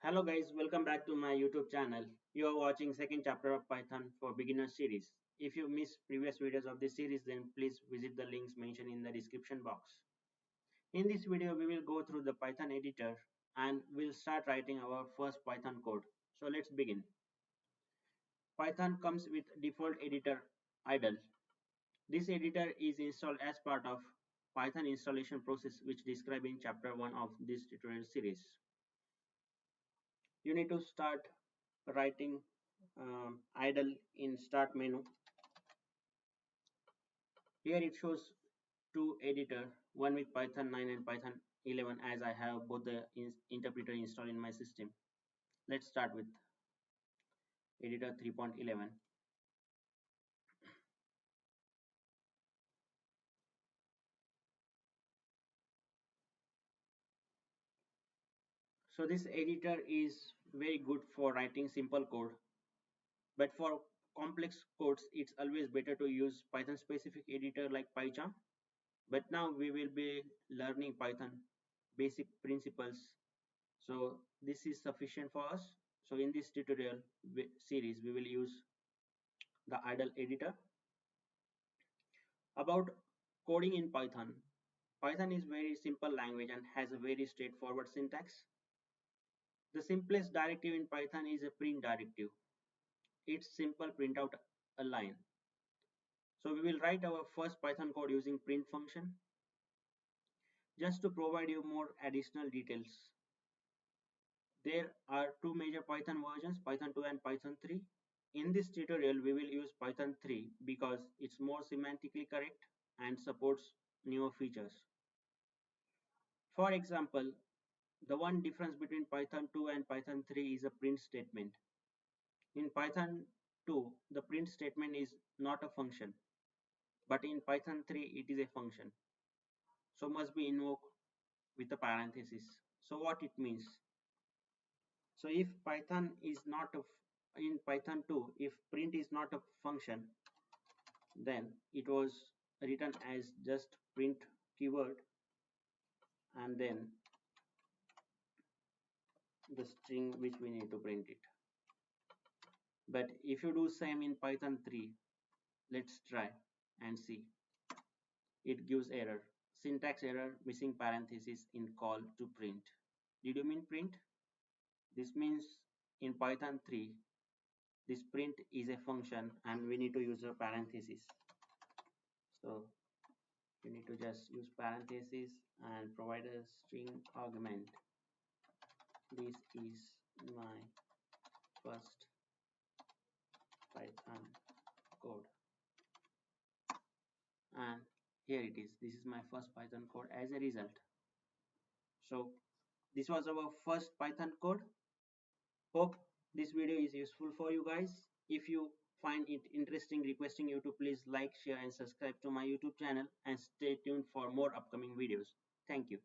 Hello guys, welcome back to my YouTube channel. You are watching second chapter of Python for Beginners series. If you missed previous videos of this series, then please visit the links mentioned in the description box. In this video, we will go through the Python editor and we'll start writing our first Python code. So let's begin. Python comes with default editor idle. This editor is installed as part of Python installation process which described in chapter 1 of this tutorial series. You need to start writing idle in start menu. Here it shows two editor, one with Python 9 and Python 11, as I have both the interpreter installed in my system. Let's start with editor 3.11. So this editor is very good for writing simple code, but for complex codes it's always better to use Python specific editor like PyCharm. But now we will be learning Python basic principles, so this is sufficient for us. So in this tutorial series we will use the idle editor. About coding in Python. Python is very simple language and has a very straightforward syntax. The simplest directive in Python is a print directive. It's simple, print out a line. So we will write our first Python code using print function. Just to provide you more additional details, there are two major Python versions, Python 2 and Python 3. In this tutorial, we will use Python 3 because it's more semantically correct and supports newer features. For example, the one difference between Python 2 and Python 3 is a print statement. In Python 2, the print statement is not a function, but in Python 3, it is a function. So must be invoked with a parenthesis. So what it means? So if Python is not a in Python 2, if print is not a function, then it was written as just print keyword and then the string which we need to print it. But if you do same in Python 3, let's try and see. It gives error. Syntax error, missing parenthesis in call to print. Did you mean print? This means in Python 3, this print is a function and we need to use a parenthesis. So you need to just use parenthesis and provide a string argument. This is my first Python code. And here it is. This is my first Python code as a result. So this was our first Python code. Hope this video is useful for you guys. If you find it interesting, requesting you to please like, share and subscribe to my YouTube channel and stay tuned for more upcoming videos. Thank you.